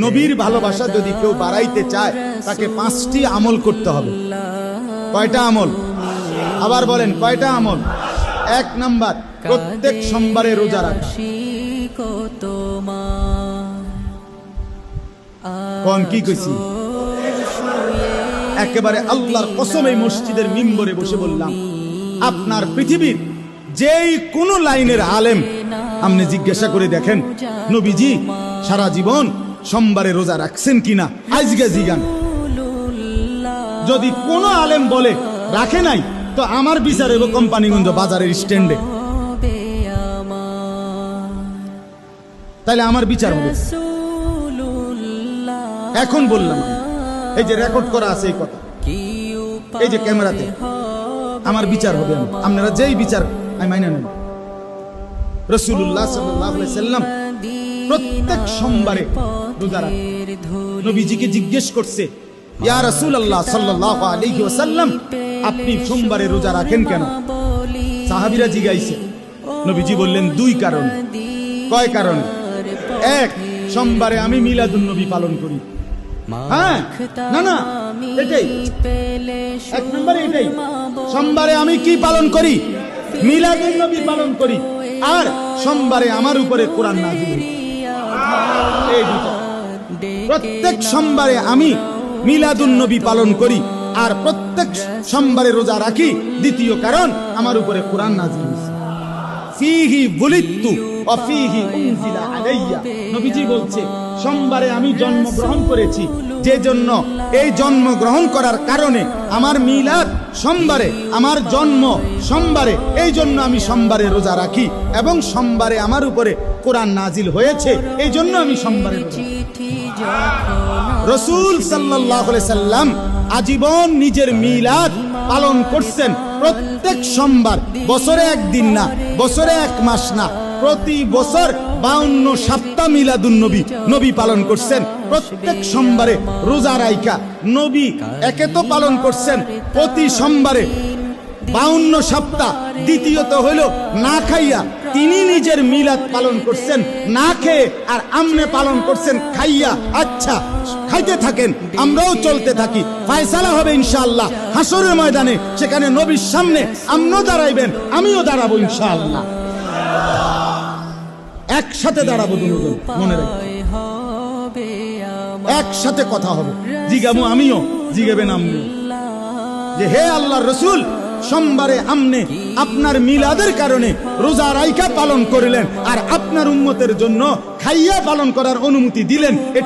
নবীর ভালোবাসা যদি কেউ বাড়াইতে চায় তাকে 5টি আমল করতে হবে। কয়টা আমল? আবার বলেন, কয়টা আমল? 1 নাম্বার, প্রত্যেক সোমবারে রোজা রাখা। কোন কি কইছি? একেবারে আল্লাহর কসম এই মসজিদের মিম্বরে বসে বললাম, আপনার পৃথিবীর যেই কোন লাইনের আলেম আপনি জিজ্ঞাসা করে দেখেন নবীজি সারা জীবন সোমবারে রোজা রাখছেন কিনা, আজকে জিগান। যদি কোন আলেম বলে রাখে নাই, তো আমার বিচার হইব কোম্পানিগঞ্জ বাজারের স্ট্যান্ডে, তাহলে আমার বিচার হবে। এখন বললাম, এই যে রেকর্ড করা আছে এই কথা, এই যে ক্যামেরাতে, আমার বিচার হবে। আপনারা যেই বিচার আমি মাইনা নেন। রাসূলুল্লাহ সাল্লাল্লাহু আলাইহি সাল্লাম প্রত্যেক সোমবারে রোজা রাখেন। নবীজিকে জিজ্ঞেস করছে, ইয়া রাসূলুল্লাহ সাল্লাল্লাহু আলাইহি ওয়াসাল্লাম, আপনি সোমবারে রোজা রাখেন কেন? সাহাবীরা জিজ্ঞাসা, নবীজি বললেন 2 কারণ। কয় কারণ? 1, সোমবারে আমি মিলাদুন নবী পালন করি। হ্যাঁ, না না, এটাই 1 নম্বরে, এটাই। সোমবারে আমি কি পালন করি? মিলাদুন নবী পালন করি। আর সোমবারে আমার উপরে কোরআন নাযিল হয়। এই দুটো। প্রত্যেক সোমবারে আমি মিলাদুন নবী পালন করি আর প্রত্যেক সোমবারে রোজা রাখি। দ্বিতীয় কারণ, আমার উপরে কোরআন নাযিল হয়েছে। ফীহি বুলিতু ওয়া ফীহি উনজিলা আলাইয়া। নবীজি বলছে, সোমবারে আমি জন্মগ্রহণ করেছি, যে জন্য এই জন্মগ্রহণ করার কারণে আমার মিলাদ সোমবারে, আমার জন্ম সোমবারে, এই জন্য আমি সোমবারে রোজা রাখি এবং সোমবারে আমার উপরে কোরআন নাজিল হয়েছে, এই জন্য আমি সোমবারে রোজা রাখি। রাসূল সাল্লাল্লাহু আলাইহি সাল্লাম আজীবন নিজের মিলাদ পালন করছেন প্রত্যেক সোমবার। বছরে 1 দিন না, বছরে 1 মাস না, প্রতি বছর 52 সপ্তাহ মিলাদুন নবী পালন করছেন। প্রত্যেক সোমবারে রোজা রাইখা নবী একে তো পালন করছেন প্রতি সোমবারে 52 সপ্তাহ, দ্বিতীয়ত হইল না খাইয়া তিনি নিজের মিলাদ পালন করছেন না খেয়ে, আর আমনে পালন করছেন খাইয়া। আচ্ছা, খাইতে থাকেন, আমরাও চলতে থাকি, ফয়সালা হবে ইনশাআল্লাহ হাসরের ময়দানে। সেখানে নবীর সামনে আমরাও দাঁড়াইবেন, আমিও দাঁড়াবো ইনশাআল্লাহ। একসাথে দাঁড়াবো দুজন, মনে রাখবেন, একসাথে কথা হবে। জিগাবো আমিও, জিগাবেন আপনিও, যে হে আল্লাহর রাসূল, সোমবারে আমনে আপনার মিলাদের কারণে রোজা রাইখা পালন করিলেন আর আপনার উম্মতের জন্য খাইয়া পালন করার অনুমতি দিলেন। এটা